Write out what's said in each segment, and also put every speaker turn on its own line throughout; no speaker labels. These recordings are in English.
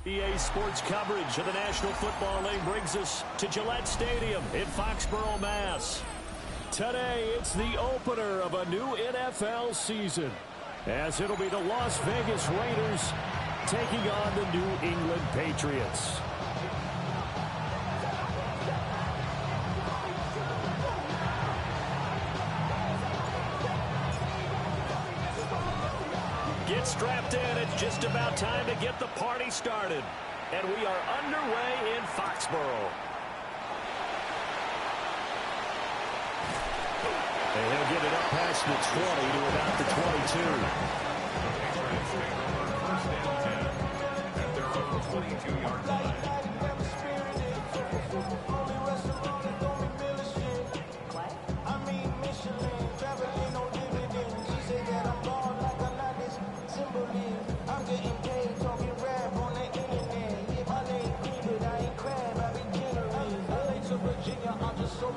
EA Sports coverage of the National Football League brings us to Gillette Stadium in Foxborough, Mass. Today, it's the opener of a new NFL season, as it'll be the Las Vegas Raiders taking on the New England Patriots. Get strapped in. It's just about time to get the party started. And we are underway in Foxborough. And he'll get it up past the 20 to about the 22.
First down 10 at their own 22-yard line.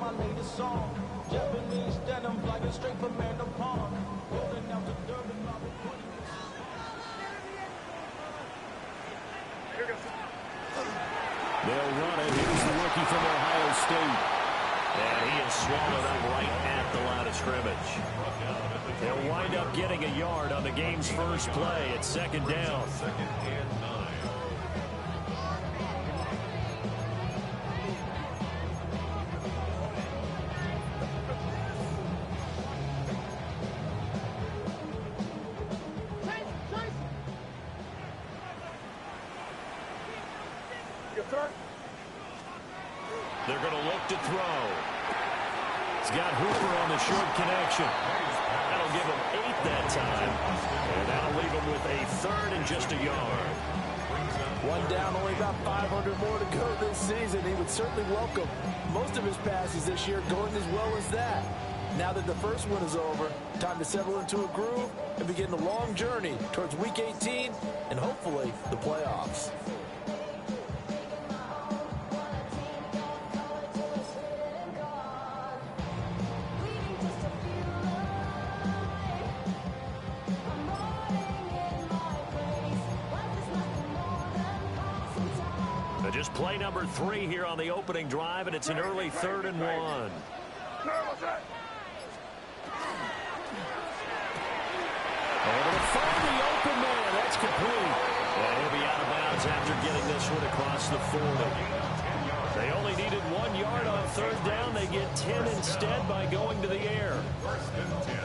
My latest song, Japanese denim, flying straight from Manor Palm. Rolling out the Durban,
they'll run it. Here's the rookie from Ohio State. And he is swallowed up right at the line of scrimmage. They'll wind up getting a yard on the game's first play at second down.
Second and 9.
They're going to look to throw. He's got Hooper on the short connection. That'll give him 8 that time. And that'll leave him with a third and just a yard.
One down, only about 500 more to go this season. He would certainly welcome most of his passes this year going as well as that. Now that the first one is over, time to settle into a groove and begin the long journey towards Week 18 and hopefully the playoffs.
Just play number 3 here on the opening drive, and it's an early 3rd and 1. Over to find the open man. That's complete. And he'll be out of bounds after getting this one across the 40. They only needed 1 yard on 3rd down. They get 10 instead by going to the air.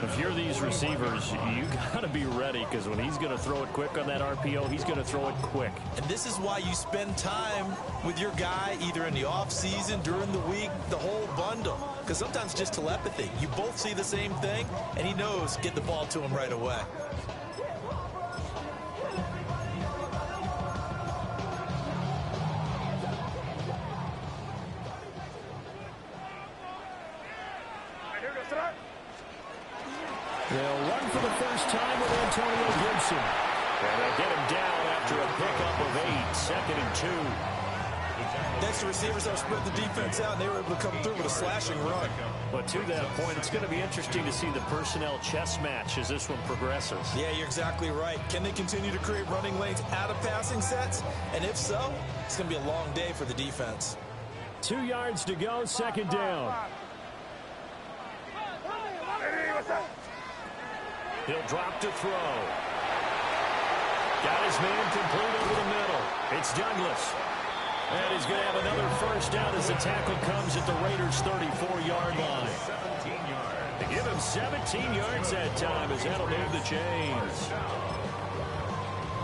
If you're these receivers, you got to be ready, because when he's going to throw it quick on that RPO, he's going to throw it quick.
And this is why you spend time with your guy either in the offseason, during the week, the whole bundle. Because sometimes just telepathy. You both see the same thing, and he knows get the ball to him right away.
They'll run for the first time with Antonio Gibson. And they'll get him down after a pickup of 8, 2nd and 2.
Next, the receivers have spread the defense out, and they were able to come through with a slashing run.
But to that point, it's going to be interesting to see the personnel chess match as this one progresses.
Yeah, you're exactly right. Can they continue to create running lanes out of passing sets? And if so, it's going to be a long day for the defense.
2 yards to go, 2nd down. He'll drop to throw. Got his man complete over the middle. It's Douglas. And he's going to have another first down as the tackle comes at the Raiders' 34-yard line.
17 yards.
They give him 17 yards that time as that'll move the chains.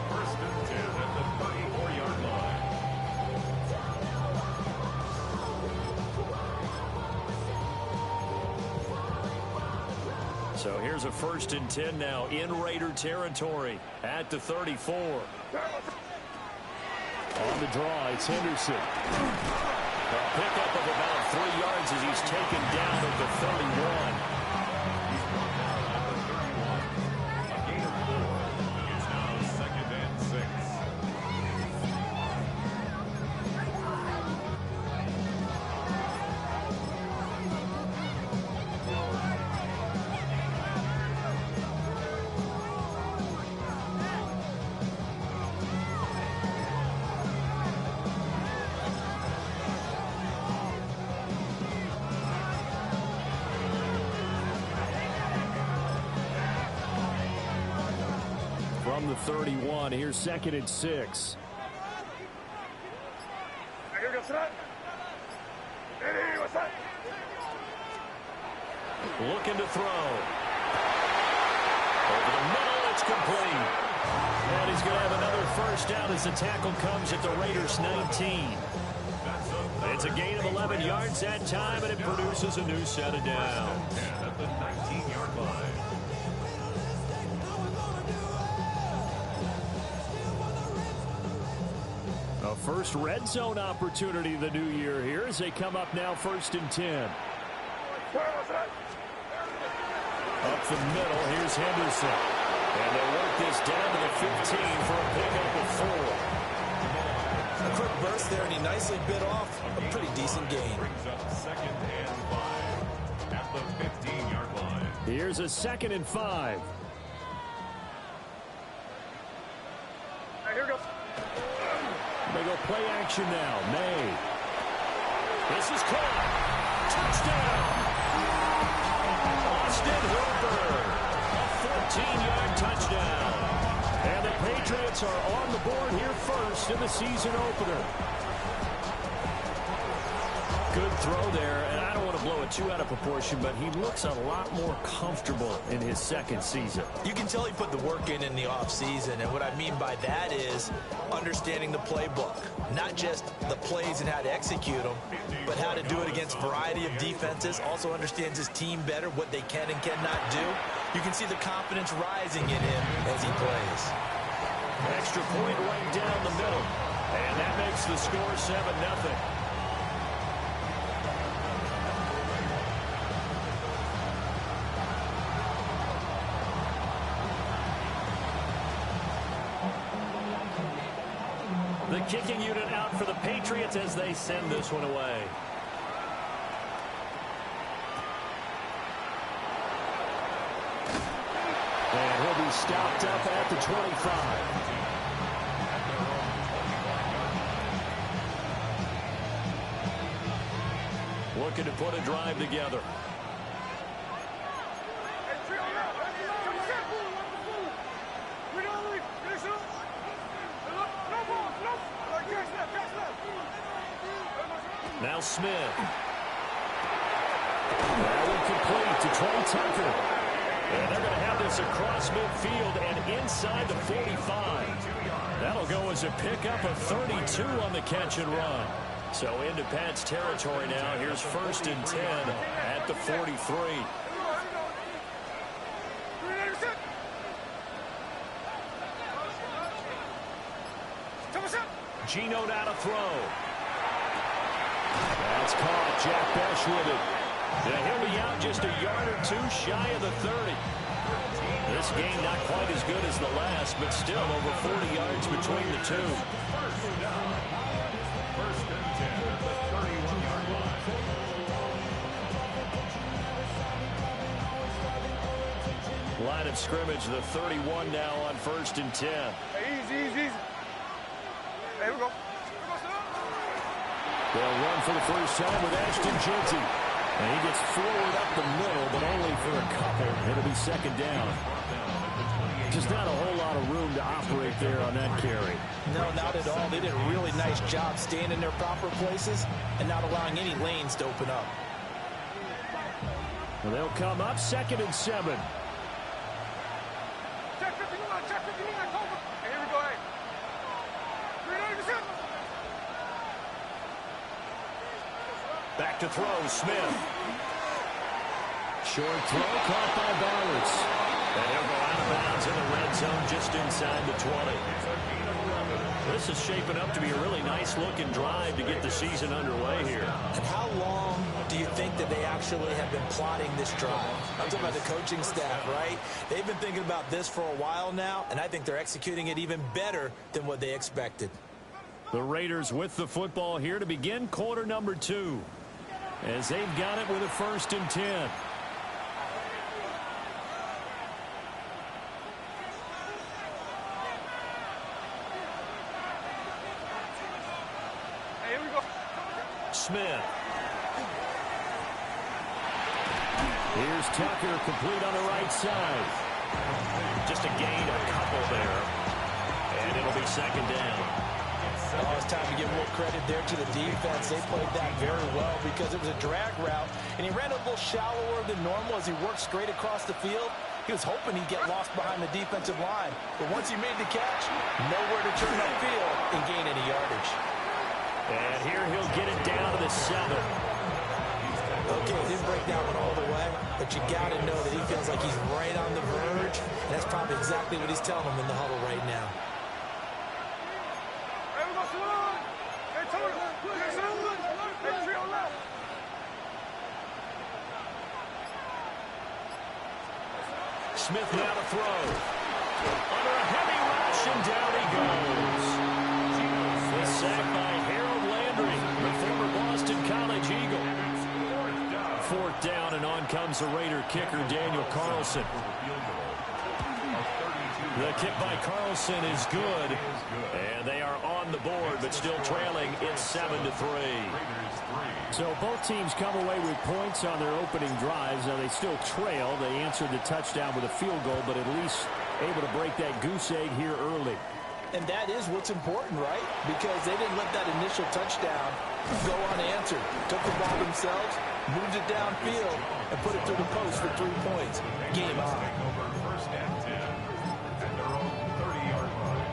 First and 10 at the 34-yard line.
So here's a 1st and 10 now in Raider territory at the 34. On the draw, it's Henderson. A pickup of about 3 yards as he's taken down at the 31.
He's brought down at the 31. A gain of 4. It's now 2nd and 6.
from the 31. Here's 2nd and 6. Looking to throw. Over the middle, it's complete. And he's going to have another first down as the tackle comes at the Raiders' 19. It's a gain of 11 yards that time, and it produces a new set of downs.
At the 19-yard line.
A first red zone opportunity the new year here as they come up now 1st and 10. Up the middle, here's Henderson. And they work this down to the 15 for a pickup of 4.
A quick burst there, and he nicely bit off a pretty decent gain.
Brings up 2nd and 5 at the 15-yard line.
Here's a 2nd and 5.
Here we go.
They go play action now. May. This is caught. Touchdown. Austin Hooper. A 14-yard touchdown. And the Patriots are on the board here first in the season opener. Good throw there, and I don't want to blow it too out of proportion, but he looks a lot more comfortable in his 2nd season.
You can tell he put the work in the offseason, and what I mean by that is understanding the playbook. Not just the plays and how to execute them, but how to do it against a variety of defenses. Also understands his team better, what they can and cannot do. You can see the confidence rising in him as he plays.
Extra point right down the middle, and that makes the score 7-0. The kicking unit out for the Patriots as they send this one away. And he'll be stopped up at the 25. Looking to put a drive together. Now Smith. That one complete to Trey Tucker. And they're going to have this across midfield and inside the 45. That'll go as a pickup of 32 on the catch and run. So into Pat's territory now. Here's 1st and 10 at the 43. Geno now to throw. That's caught. Jack Bech with it. And he'll be out just a yard or 2 shy of the 30. This game not quite as good as the last, but still over 40 yards between the two.
First and 10 at the 31-yard line.
Line of scrimmage, the 31 now on 1st and 10.
Easy. Here we go.
They'll run for the first time with Ashton Jeanty. And he gets forward up the middle, but only for a couple. It'll be 2nd down. Just not a whole lot of room to operate there on that carry.
No, not at all. They did a really nice job staying in their proper places and not allowing any lanes to open up.
Well, they'll come up 2nd and 7.
Check 59, check 59, cover. And here we go, hey. 390%.
Back to throw, Smith. Short throw caught by Bowers. And he'll go out of bounds in the red zone just inside the 20. This is shaping up to be a really nice-looking drive to get the season underway here.
And how long do you think that they actually have been plotting this drive? I'm talking about the coaching staff, right? They've been thinking about this for a while now, and I think they're executing it even better than what they expected.
The Raiders with the football here to begin quarter number 2. As they've got it with a 1st and 10.
Hey, here we go.
Smith. Here's Tucker complete on the right side. Just to gain a couple there. And it'll be second down.
Oh, it's time to give more credit there to the defense. They played that very well because it was a drag route, and he ran a little shallower than normal as he worked straight across the field. He was hoping he'd get lost behind the defensive line, but once he made the catch, nowhere to turn upfield and gain any yardage.
And here he'll get it down to the 7.
Okay, didn't break that one all the way, but you got to know that he feels like he's right on the verge, and that's probably exactly what he's telling them in the huddle right now.
Smith now to throw. Under a heavy rush, and down he goes. The sack by Harold Landry, the former Boston College Eagle. 4th down, and on comes the Raider kicker, Daniel Carlson. The kick by Carlson is good, and they are on the board, but still trailing. It's 7-3.
So both teams come away with points on their opening drives. Now they still trail. They answered the touchdown with a field goal, but at least able to break that goose egg here early.
And that is what's important, right? Because they didn't let that initial touchdown go unanswered. Took the ball themselves, moved it downfield, and put it through the post for 3 points. Game on.
First and 10 at their own 30-yard line.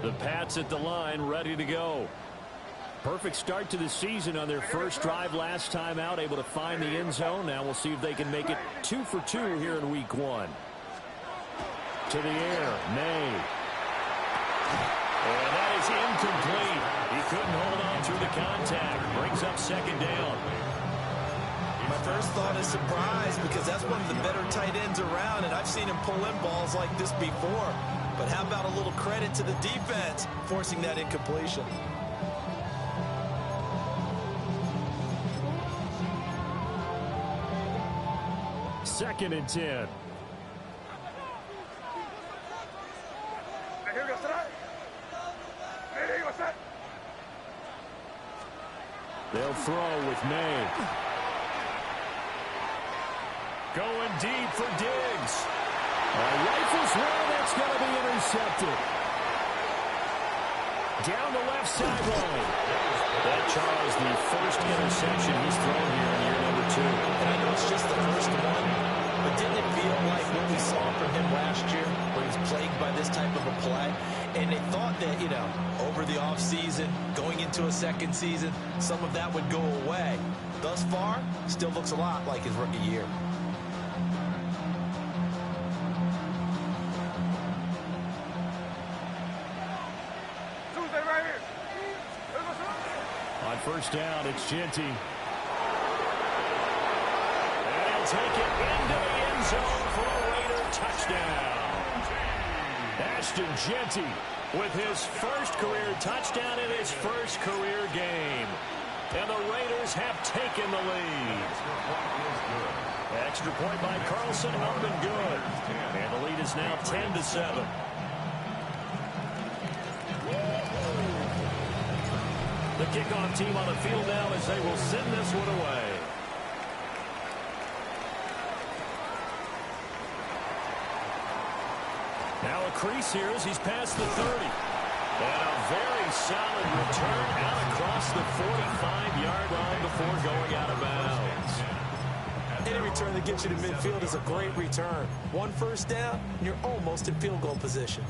The Pats at the line, ready to go.
Perfect start to the season on their first drive last time out, able to find the end zone. Now we'll see if they can make it 2 for 2 here in week 1. To the air, May.
And that is incomplete. He couldn't hold on through the contact. Brings up second down.
My first thought is surprise because that's one of the better tight ends around, and I've seen him pull in balls like this before. But how about a little credit to the defense forcing that incompletion?
Second and 10. They'll throw with May.
Going deep for Diggs.
Rifles one that's going to be intercepted. Down the left sideline.
That, Charles, the first interception he's thrown here in year number 2.
And I know it's just the first one, but didn't it feel like what we saw from him last year, where he was plagued by this type of a play? And they thought that, you know, over the offseason, going into a second season, some of that would go away. Thus far, still looks a lot like his rookie year.
On first down, it's Genty.
And he'll take it into the end zone for a Raider touchdown. Ashton Genty with his first career touchdown in his first career game. And the Raiders have taken the lead. Extra point by Carlson, up and good. And the lead is now 10-7. The kickoff team on the field now as they will send this one away. Now a crease here as he's past the 30. And a very solid return out across the 45-yard line before going out of bounds.
Any return that gets you to midfield is a great return. One first down, and you're almost in field goal position.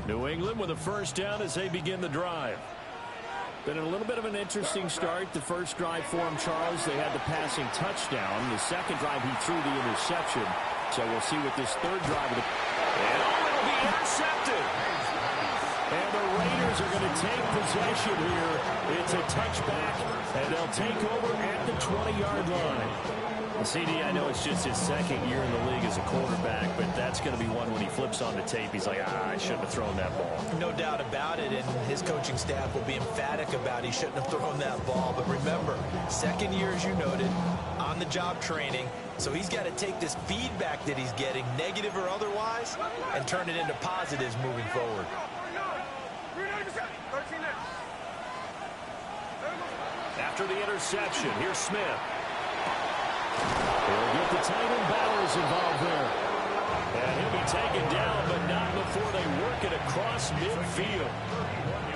New England with a first down as they begin the drive.
Been a little bit of an interesting start. The first drive for him, Charles, they had the passing touchdown. The second drive, he threw the interception. So we'll see what this third drive.
And it'll be intercepted.
And the Raiders are going to take possession here. It's a touchback, and they'll take over at the 20-yard line. CD, I know it's just his second year in the league as a quarterback, but that's going to be one when he flips on the tape. He's like, I shouldn't have thrown that ball.
No doubt about it, and his coaching staff will be emphatic about he shouldn't have thrown that ball. But remember, second year, as you noted, on-the-job training, so he's got to take this feedback that he's getting, negative or otherwise, and turn it into positives moving forward.
After the interception, here's Smith. They'll get the tight end Bowers involved there. And he'll be taken down, but not before they work it across midfield.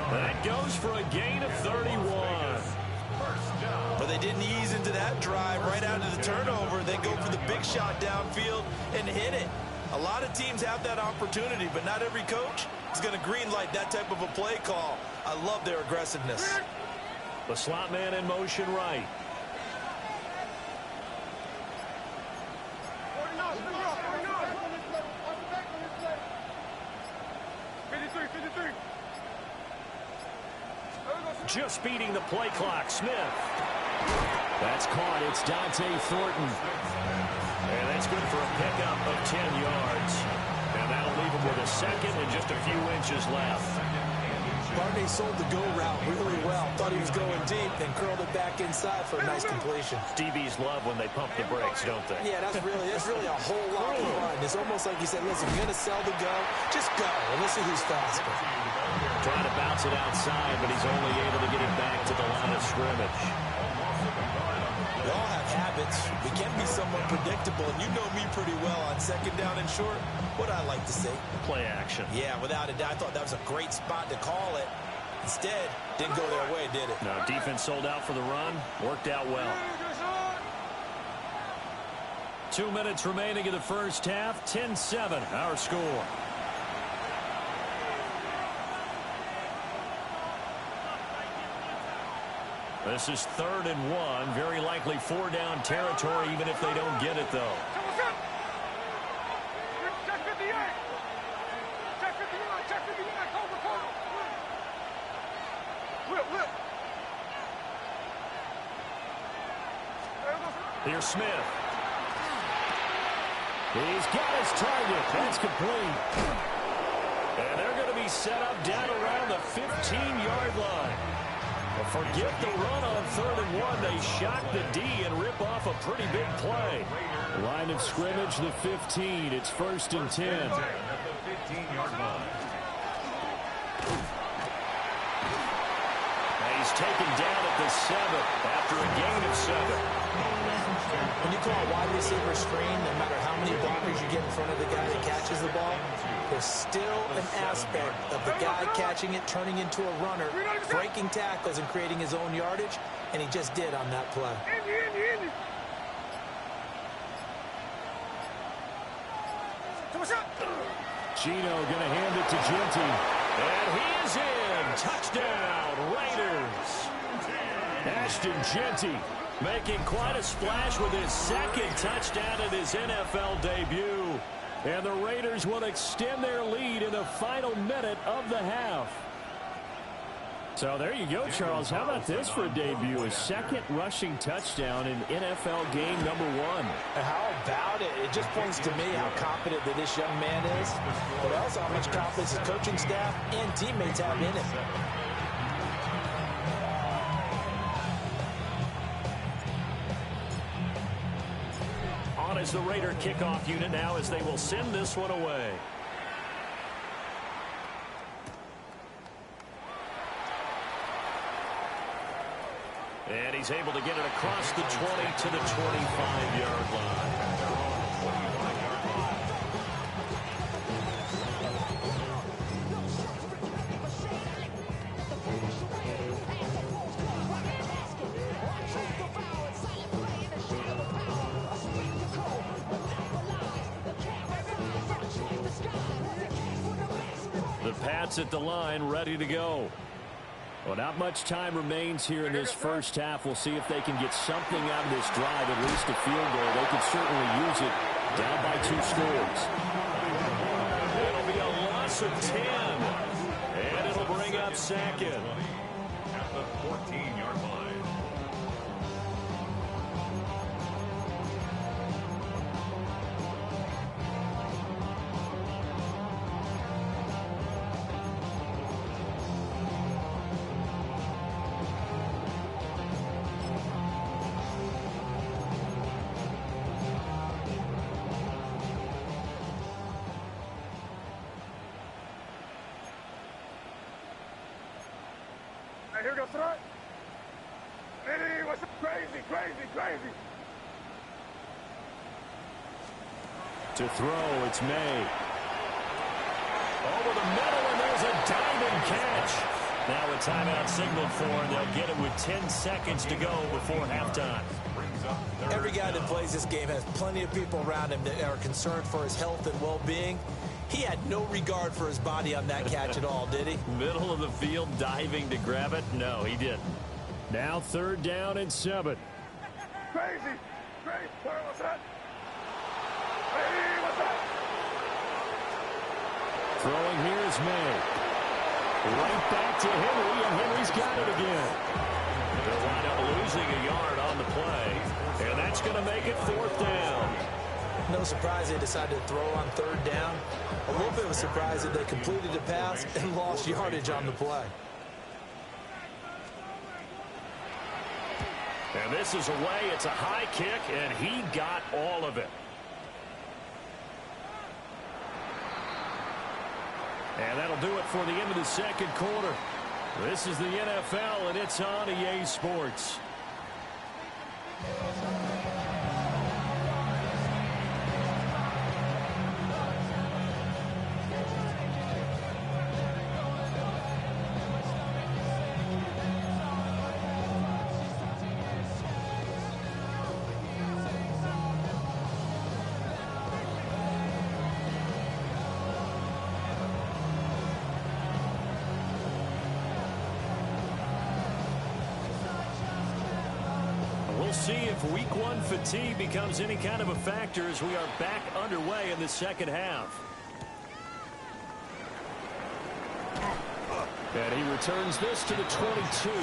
That goes for a gain of 31.
But they didn't ease into that drive right out of the turnover. They go for the big shot downfield and hit it. A lot of teams have that opportunity, but not every coach is going to green light that type of a play call. I love their aggressiveness.
The slot man in motion right. Just beating the play clock. Smith. That's caught. It's Dante Thornton. And that's good for a pickup of 10 yards. And that'll leave him with a second and just a few inches left.
Barney sold the go route really well. Thought he was going deep, then curled it back inside for a nice completion.
DBs love when they pump the brakes, don't they?
Yeah, that's really a whole lot of fun. It's almost like he said, listen, you're going to sell the go, just go, and let's see who's faster.
Trying to bounce it outside, but he's only able to get it back to the line of scrimmage.
We all have habits. We can be somewhat predictable, and you know me pretty well on second down and short. What I like to say?
Play action.
Yeah, without a doubt. I thought that was a great spot to call it. Instead, didn't go their way, did it?
No, defense sold out for the run. Worked out well. 2 minutes remaining in the first half. 10-7, our score. This is 3rd and 1. Very likely 4-down territory, even if they don't get it, though. Here's Smith. He's got his target. That's complete. And they're going to be set up down around the 15-yard line. But forget the run on 3rd and 1. They shock the D and rip off a pretty big play. Line of scrimmage, the 15. It's 1st and 10.
At the 15-yard line.
He's taken down at the 7 after a gain of 7.
When you call a wide receiver screen, no matter how many blockers you get in front of the guy that catches the ball, there's still an aspect of the guy catching it, turning into a runner, breaking tackles and creating his own yardage, and he just did on that play.
Gino going to hand it to Genty. And he is in. Touchdown, Raiders. Ashton Genty making quite a splash with his 2nd touchdown in his NFL debut. And the Raiders will extend their lead in the final minute of the half. So there you go, Charles. How about this for a debut? A 2nd rushing touchdown in NFL game number 1.
How about it? It just points to me how confident that this young man is, but also how much confidence his coaching staff and teammates have in him.
On is the Raider kickoff unit now as they will send this one away. And he's able to get it across the 20 to the 25-yard line. The Pats at the line, ready to go. Well, not much time remains here in this first half. We'll see if they can get something out of this drive, at least a field goal. They could certainly use it down by 2 scores. It'll be a loss of 10. And it'll bring up 2nd.
At the 14-yard line.
here we go, throw it. Hey, what's up? Crazy, crazy, crazy.
To throw, it's May. Over the middle, and there's a diving catch. Now a timeout signaled for, and they'll get it with 10 seconds to go before halftime.
Every guy that plays this game has plenty of people around him that are concerned for his health and well-being. He had no regard for his body on that catch at all, did he?
Middle of the field, diving to grab it? No, he didn't. Now 3rd down and 7.
Crazy, crazy. What's that? Hey, what's that?
Throwing here is May. Right back to Henry, and Henry's got it again. They'll wind up losing a yard on the play, and that's going to make it 4th down.
No surprise they decided to throw on 3rd down. A little bit of a surprise that they completed the pass and lost yardage on the play.
And this is away. It's a high kick, and he got all of it. And that'll do it for the end of the 2nd quarter. This is the NFL, and it's on EA Sports. See if week 1 fatigue becomes any kind of a factor as we are back underway in the 2nd half. And he returns this to the 22.
The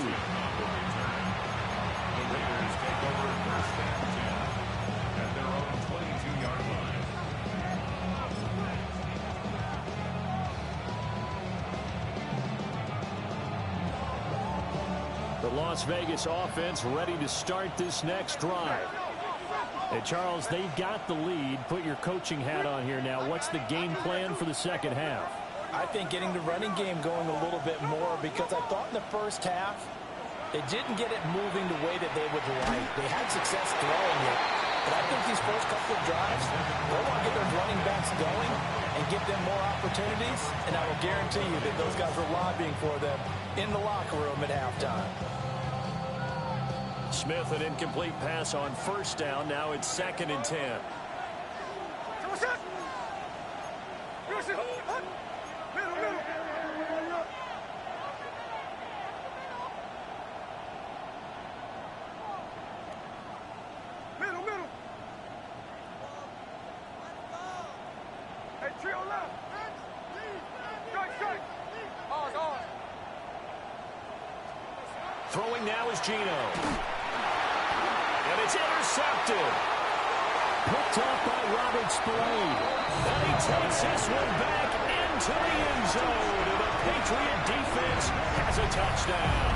Raiders take over 1st and 10 at their own 22-yard line.
The Las Vegas offense ready to start this next drive. Hey, Charles, they've got the lead. Put your coaching hat on here now. What's the game plan for the 2nd half?
I think getting the running game going a little bit more, because I thought in the 1st half they didn't get it moving the way that they would like. They had success throwing it, but I think these first couple of drives, they want to get their running backs going and give them more opportunities, and I will guarantee you that those guys were lobbying for them in the locker room at halftime.
Smith, an incomplete pass on 1st down. Now it's 2nd and 10. Throwing now is Geno. And it's intercepted. Picked off by Robert Spillane. And he takes this one back into the end zone. And the Patriot defense has a touchdown.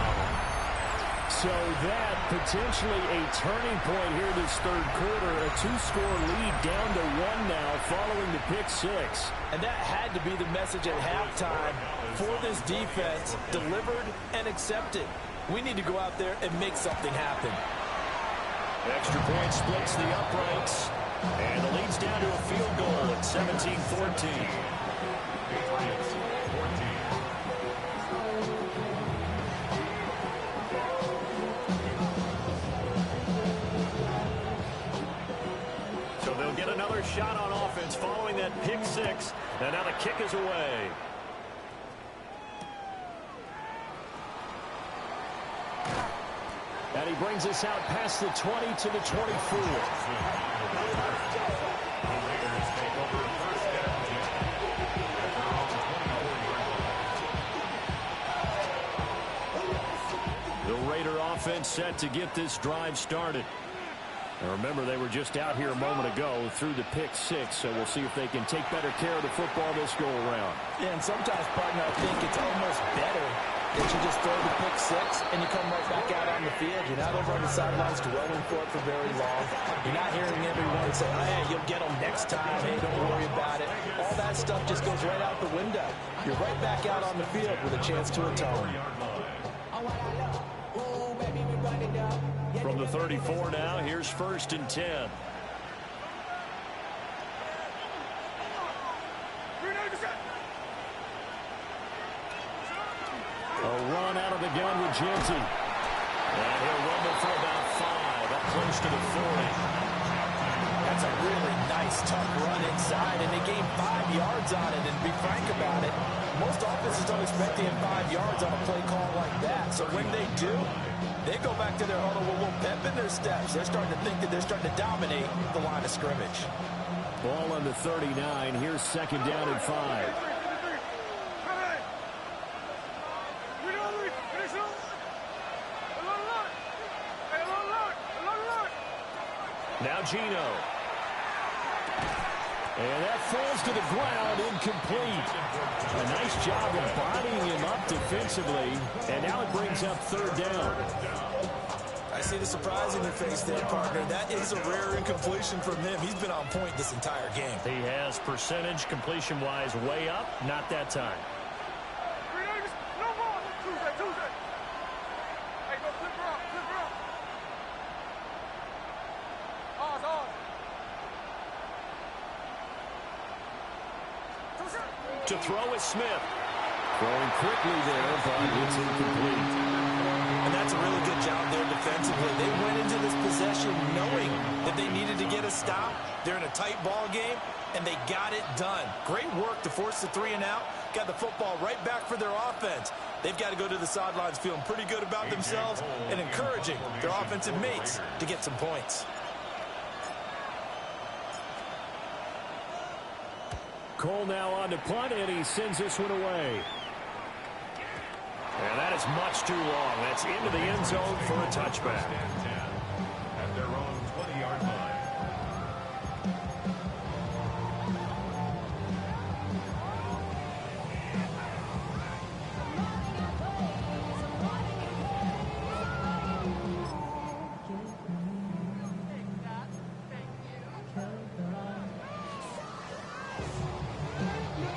So that potentially a turning point here this 3rd quarter. A 2-score lead down to 1 now following the pick 6.
And that had to be the message at halftime for this defense. Delivered and accepted. We need to go out there and make something happen.
Extra point splits the uprights. And the lead's down to a field goal at 17-14.
Patriots 14.
So they'll get another shot on offense following that pick 6. And now the kick is away. And he brings us out past the 20 to the 24. The Raider offense set to get this drive started. And remember, they were just out here a moment ago through the pick 6, so we'll see if they can take better care of the football this go-around.
Yeah, and sometimes, partner, I think it's almost better that you just throw the pick 6 and you come right back out on the field. You're not over on the sidelines dwelling for it for very long. You're not hearing everyone say, oh, hey, you'll get them next time. Hey, don't worry about it. All that stuff just goes right out the window. You're right back out on the field with a chance to atone.
From the 34 now, here's 1st and 10. A run out of the gun with Jensen. And he'll rumble for about 5, up close to the 40.
That's a really nice, tough run inside, and they gained 5 yards on it. And to be frank about it, most offenses don't expect to get 5 yards on a play call like that. So when they do, they go back to their huddle with a little pep in their steps. They're starting to think that they're starting to dominate the line of scrimmage.
Ball on the 39. Here's 2nd down and 5. Now Gino. And that falls to the ground, incomplete. A nice job of bodying him up defensively. And now it brings up 3rd down.
I see the surprise in your face there, partner. That is a rare incompletion from him. He's been on point this entire game.
He has percentage completion-wise way up. Not that time. To throw is Smith. Throwing quickly there, but it's incomplete.
And that's a really good job there defensively. They went into this possession knowing that they needed to get a stop. They're in a tight ball game, and they got it done. Great work to force the 3 and out. Got the football right back for their offense. They've got to go to the sidelines feeling pretty good about themselves and encouraging their offensive mates to get some points.
Cole now on to punt, and he sends this one away. And that is much too long. That's into the end zone for a touchback.
At their own 20-yard line.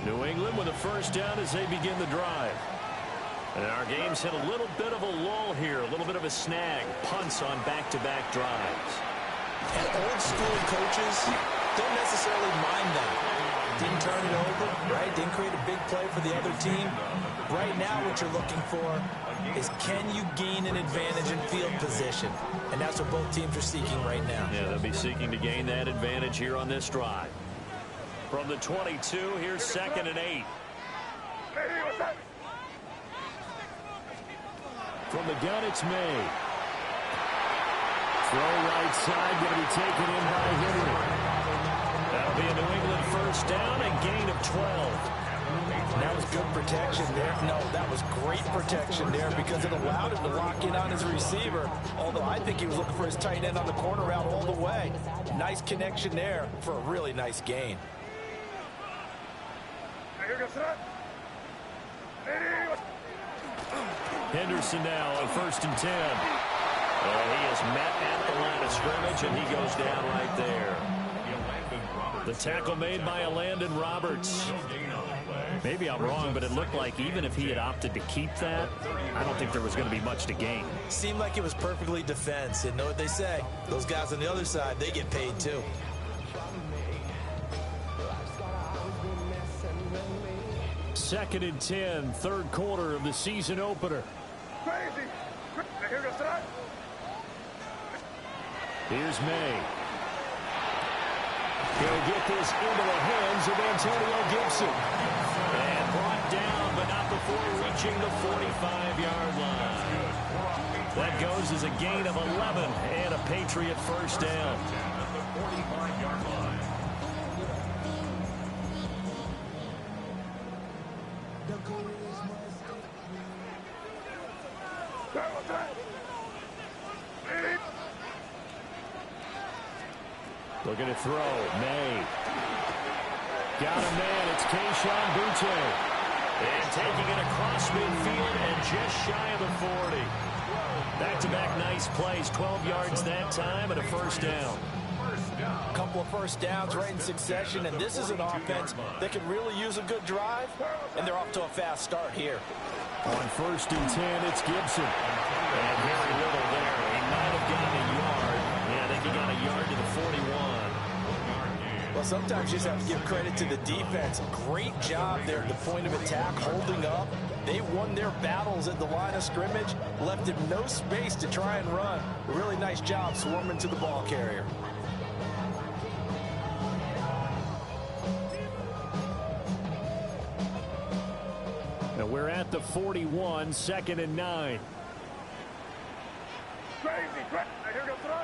New England with a 1st down as they begin the drive. And our game's hit a little bit of a lull here, a little bit of a snag. Punts on back-to-back drives.
And old-school coaches don't necessarily mind that. Didn't turn it over, right? Didn't create a big play for the other team. Right now what you're looking for is can you gain an advantage in field position? And that's what both teams are seeking right now.
Yeah, they'll be seeking to gain that advantage here on this drive. From the 22, here's 2nd and 8. From the gun, it's May. Throw right side, going to be taken in by Henry. That'll be a New England 1st down, a gain of 12.
And that was good protection there. No, that was great protection there because it allowed him to lock in on his receiver. Although I think he was looking for his tight end on the corner route all the way. Nice connection there for a really nice gain.
Henderson now on 1st and 10. And he is met at the line of scrimmage, and he goes down right there. The tackle made by Landon Roberts. Maybe I'm wrong, but it looked like even if he had opted to keep that, I don't think there was going to be much to gain.
Seemed like it was perfectly defense. And know what they say? Those guys on the other side, they get paid too.
Second and 10, 3rd quarter of the season opener. Here's May. He'll get this into the hands of Antonio Gibson. And brought down, but not before reaching the 45-yard line. That goes as a gain of 11 and a Patriot 1st down.
At the 45-yard line.
Looking to throw. May. Got a man. It's Kayshon Boutte. And taking it across midfield and just shy of the 40. Back-to-back nice plays. 12 yards that time and a 1st down.
A couple of 1st downs right in succession, and this is an offense that can really use a good drive, and they're off to a fast start here.
On 1st and 10, it's Gibson. And very little there. He might have gotten a
Well, sometimes you just have to give credit to the defense. Great job there at the point of attack, holding up. They won their battles at the line of scrimmage, left him no space to try and run. A really nice job swarming to the ball carrier.
And we're at the 41, 2nd and 9.
Crazy, crazy. Here goes throw.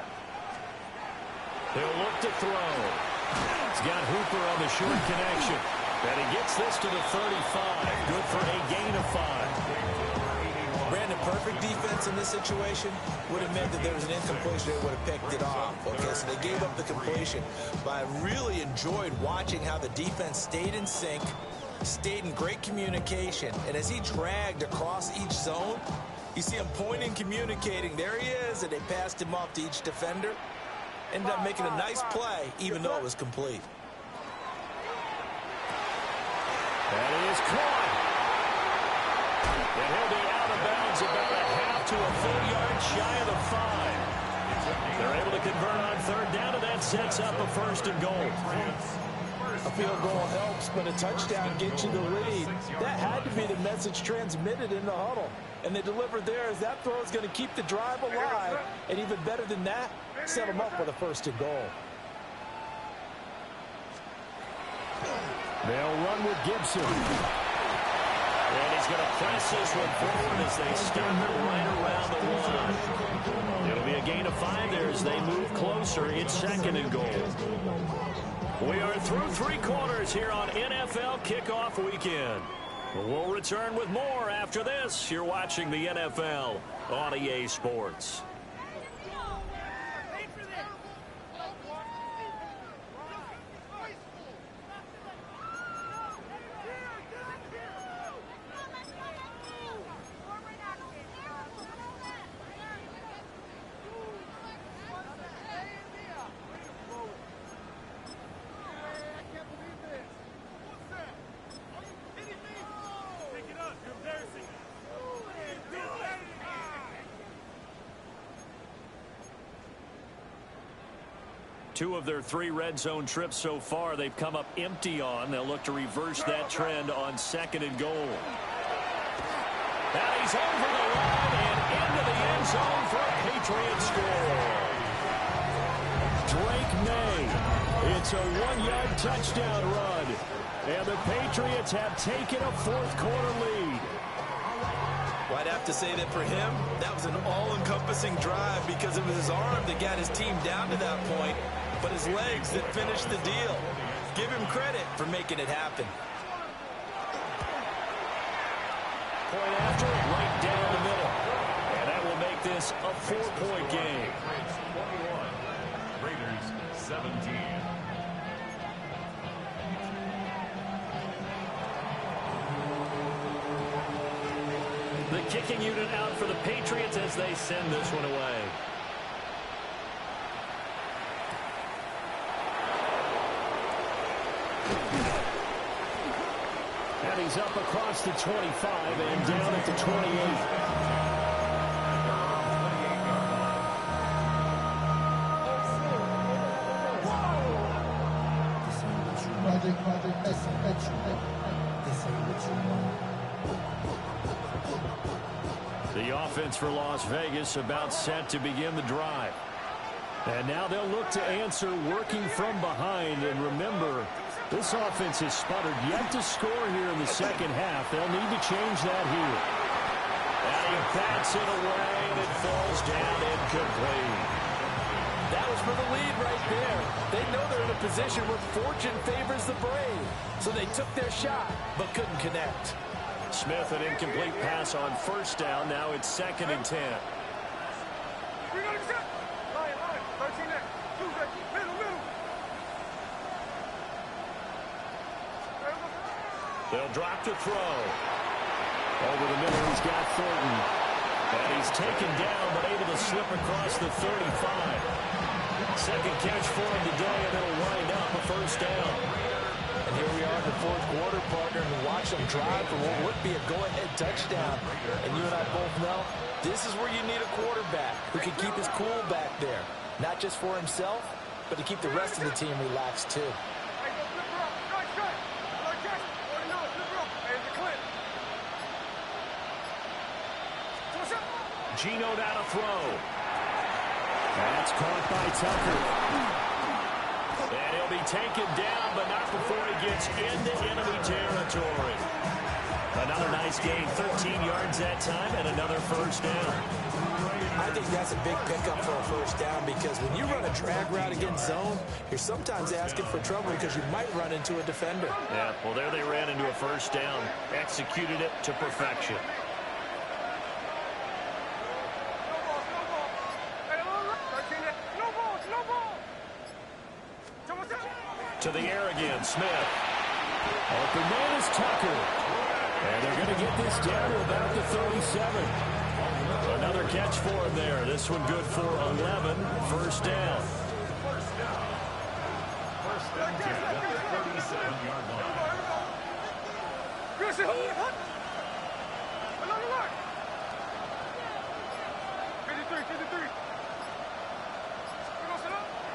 He'll look to throw. He's got Hooper on the short connection. And he gets this to the 35. Good for a gain of 5.
Brandon, perfect defense in this situation would have meant that there was an incompletion. They would have picked it off. Okay, so they gave up the completion. But I really enjoyed watching how the defense stayed in sync, stayed in great communication. And as he dragged across each zone, you see him pointing, communicating. There he is, and they passed him off to each defender. Ended up making a nice play, even though it was complete.
That is caught. And he'll be out of bounds about a half to a full yard shy of the 5. They're able to convert on 3rd down, and that sets up a 1st and goal.
A field goal helps, but a touchdown gets you the lead. That had to be the message transmitted in the huddle. And they delivered there as that throw is going to keep the drive alive. And even better than that, set them up with a 1st and goal.
They'll run with Gibson. And he's going to press this one forward as they stop it right around the 1. It'll be a gain of 5 there as they move closer. It's 2nd and goal. We are through 3 quarters here on NFL Kickoff Weekend. We'll return with more after this. You're watching the NFL on EA Sports. Two of their 3 red zone trips so far they've come up empty on. They'll look to reverse that trend on 2nd and goal. And he's over the line and into the end zone for a Patriots score. Drake May. It's a 1-yard touchdown run. And the Patriots have taken a 4th quarter lead.
Well, I'd have to say that for him, that was an all-encompassing drive because it was his arm that got his team down to that point, but his legs that finished the deal. Give him credit for making it happen.
Point after, right down the middle. And that will make this a 4-point game.
Raiders 17.
The kicking unit out for the Patriots as they send this one away. And he's up across the 25 and down at the 28. The offense for Las Vegas about set to begin the drive. And now they'll look to answer working from behind. And remember, this offense has sputtered yet to score here in the 2nd half. They'll need to change that here. And he bats it away and it falls down incomplete.
That was for the lead right there. They know they're in a position where fortune favors the brave. So they took their shot, but couldn't connect.
Smith, an incomplete pass on 1st down. Now it's 2nd and 10. They'll drop to throw. Over the middle, he's got Thornton. And he's taken down, but able to slip across the 35. 2nd catch for him today, and it'll wind up a 1st down.
And here we are in the 4th quarter, partner, and watch them drive for what would be a go-ahead touchdown. And you and I both know this is where you need a quarterback who can keep his cool back there. Not just for himself, but to keep the rest of the team relaxed too.
Geno now to throw. That's caught by Tucker. And he'll be taken down, but not before he gets into enemy territory. Another nice gain, 13 yards that time, and another first down.
I think that's a big pickup for a first down because when you run a drag route against zone, you're sometimes asking for trouble because you might run into a defender.
Yeah, well, there they ran into a first down, executed it to perfection. To the air again, Smith.
Open man is Tucker. And they're going to get this down to about the 37.
Another catch for him there. This one good for 11. First down.
First and 10 at the 37-yard line.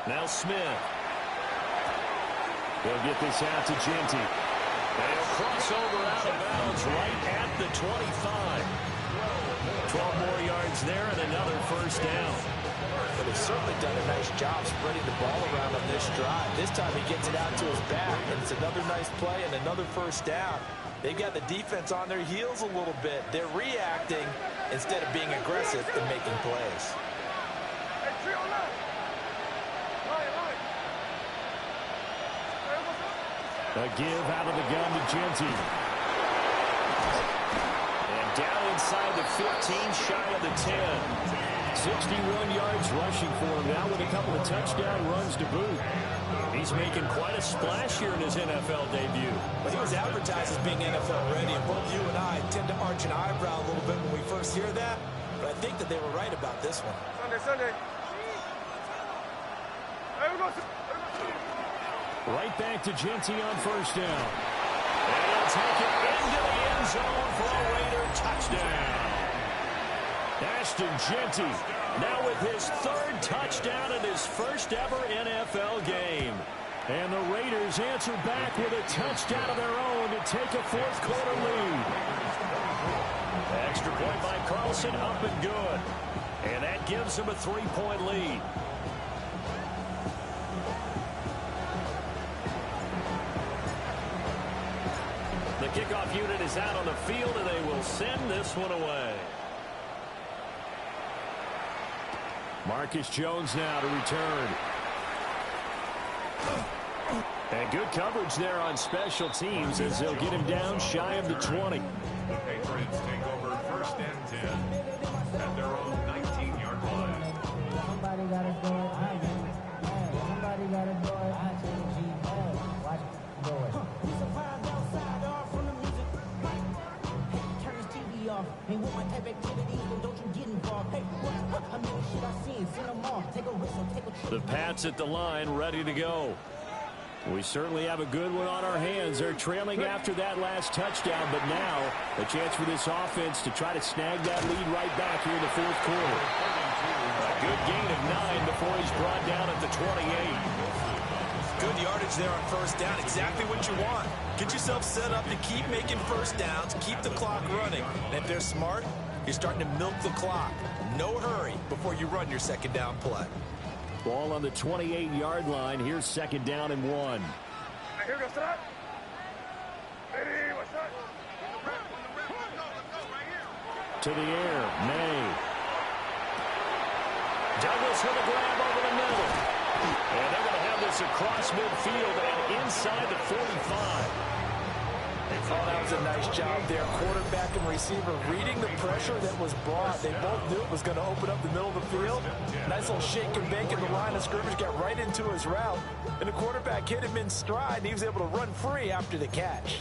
Now Smith. They'll get this out to Genty. And he'll cross over out of bounds right at the 25. 12 more yards there and another first down.
But he's certainly done a nice job spreading the ball around on this drive. This time he gets it out to his back, and it's another nice play and another first down. They've got the defense on their heels a little bit. They're reacting instead of being aggressive and making plays.
A give out of the gun to Genty.
And down inside the 15, shy of the 10.
61 yards rushing for him now with a couple of touchdown runs to boot.
He's making quite a splash here in his NFL debut.
But he was advertised as being NFL ready, and both you and I tend to arch an eyebrow a little bit when we first hear that. But I think that they were right about this one.
Sunday.
Right back to Genty on first down.
And he'll take it into the end zone for a Raider touchdown. Ashton Genty now with his third touchdown in his first ever NFL game.
And the Raiders answer back with a touchdown of their own to take a fourth quarter lead.
Extra point by Carlson, up and good. And that gives him a 3-point lead. The kickoff unit is out on the field, and they will send this one away.
Marcus Jones now to return.
And good coverage there on special teams as they'll get him down shy of the 20.
The Patriots take over first and 10 at their own 19-yard line.
Somebody gotta do it. Somebody gotta do it. I change G. Watch it. Do it. We survived outside off from the music. Hey, turn this TV off. Ain't with my type activities, then don't you get involved. Hey, what? I mean, shit I seen. Send them off. Take a whistle. Take a trip.
The Pats at the line, ready to go.
We certainly have a good one on our hands. They're trailing after that last touchdown, but now a chance for this offense to try to snag that lead right back here in the fourth quarter.
A good gain of 9 before he's brought down at the 28.
Good yardage there on first down. Exactly what you want. Get yourself set up to keep making first downs, keep the clock running. And if they're smart, you're starting to milk the clock. No hurry before you run your second down play.
Ball on the 28-yard line. Here's second down and 1.
Here goes that. Hey, what's that?
To the air, May.
Douglas with a grab over the middle. And they're going to have this across midfield and inside the 45.
Oh, that was a nice job there. Quarterback and receiver reading the pressure that was brought. They both knew it was going to open up the middle of the field. Nice little shake and bake in the line of scrimmage. Got right into his route. And the quarterback hit him in stride. And he was able to run free after the catch.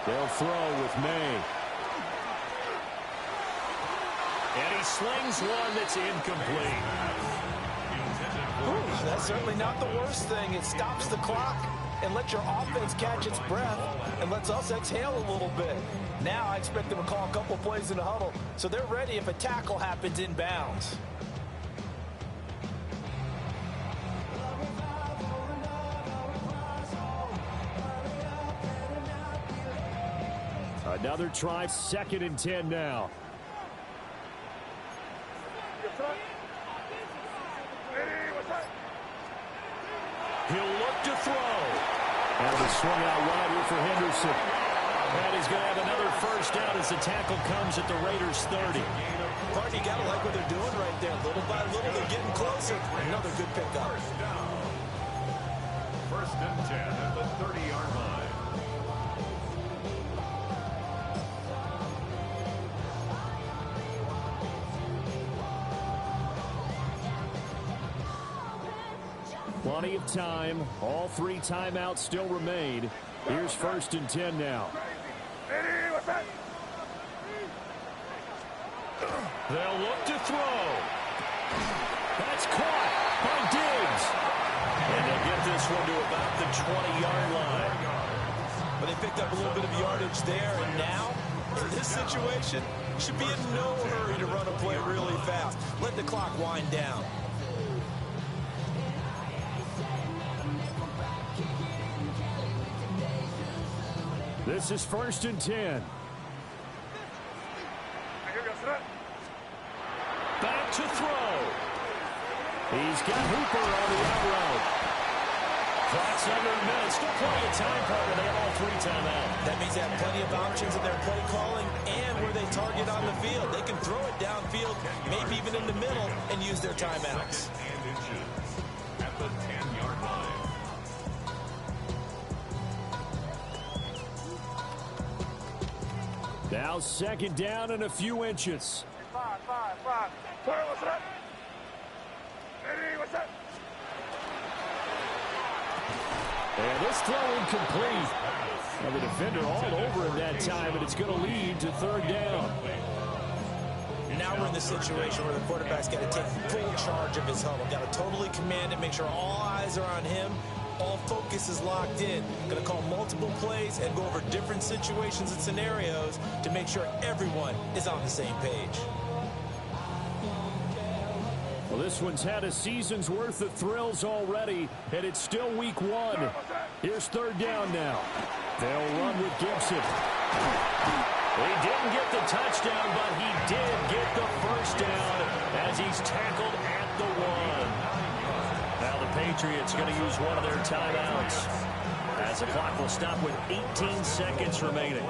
They'll throw with May. And he slings one that's incomplete.
Ooh, that's certainly not the worst thing. It stops the clock and lets your offense catch its breath and lets us exhale a little bit. Now I expect them to call a couple plays in the huddle so they're ready if a tackle happens inbounds.
Another try, 2nd and 10 now. He'll look to throw. And it's swung out wide here for Henderson. And he's going to have another first down as the tackle comes at the Raiders' 30.
Partner, you got to like what they're doing right there. Little by little, they're getting closer. Another good pickup.
First and 10 at the 30-yard line.
Plenty of time. All 3 timeouts still remain. Here's 1st and 10 now. They'll look to throw. That's caught by Diggs. And they'll get this one to about the 20-yard line.
But they picked up a little bit of yardage there, and now, in this situation, should be in no hurry to run a play really fast. Let the clock wind down.
This is 1st and 10. Back to throw. He's got Hooper on the out route. Clock's under a minute. Still plenty of time, partner. They have all 3 timeouts.
That means they have plenty of options in their play calling and where they target on the field. They can throw it downfield, maybe even in the middle, and use their timeouts.
And inches at the 10-yard line.
Now 2nd down and a few inches.
Five. Sorry, what's up? Eddie, what's up?
And this throw incomplete. Now the defender all over him that time, and it's going to lead to 3rd down.
Now we're in the situation where the quarterback's got to take full charge of his huddle. Got to totally command it, make sure all eyes are on him. All focus is locked in. Going to call multiple plays and go over different situations and scenarios to make sure everyone is on the same page.
Well, this one's had a season's worth of thrills already, and it's still week 1. Here's 3rd down now. They'll run with Gibson. He didn't get the touchdown, but he did get the first down as he's tackled at the 1. Now the Patriots going to use one of their timeouts as the clock will stop with 18 seconds remaining.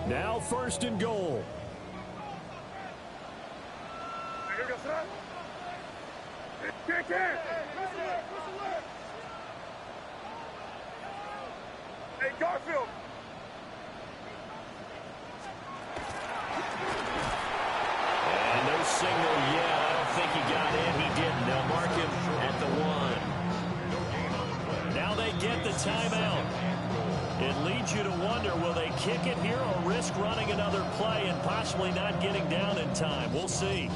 Now 1st and goal.
Hey, Garfield.
And no signal yet. I don't think he got in. He didn't. They'll mark him at the 1. Now they get the timeout. It leads you to wonder, will they kick it here or risk running another play and possibly not getting down in time? We'll see.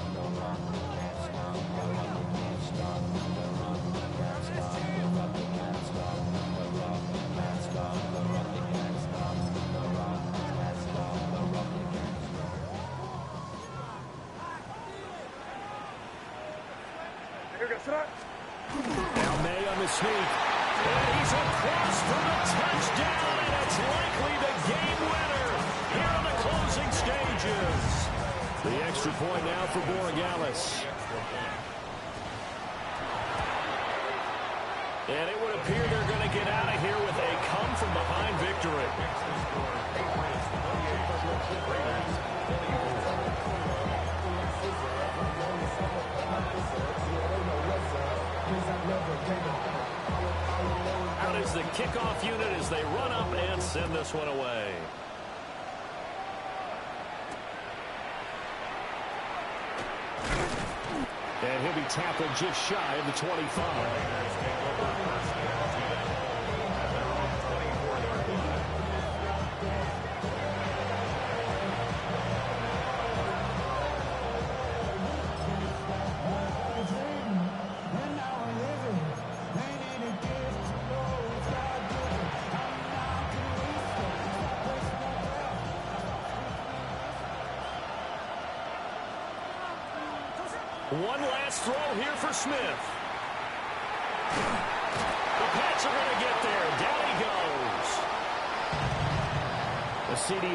Now May on the sneak. And he's across for the touchdown, and it's likely the game winner here in the closing stages. The extra point now for Borregales. And it would appear they're going to get out of here with a come-from-behind victory.
kickoff unit as they run up and send this one away. And he'll be tackled just shy of the 25. One last throw here for Smith. The Pats are going to get there. Down he goes. The CD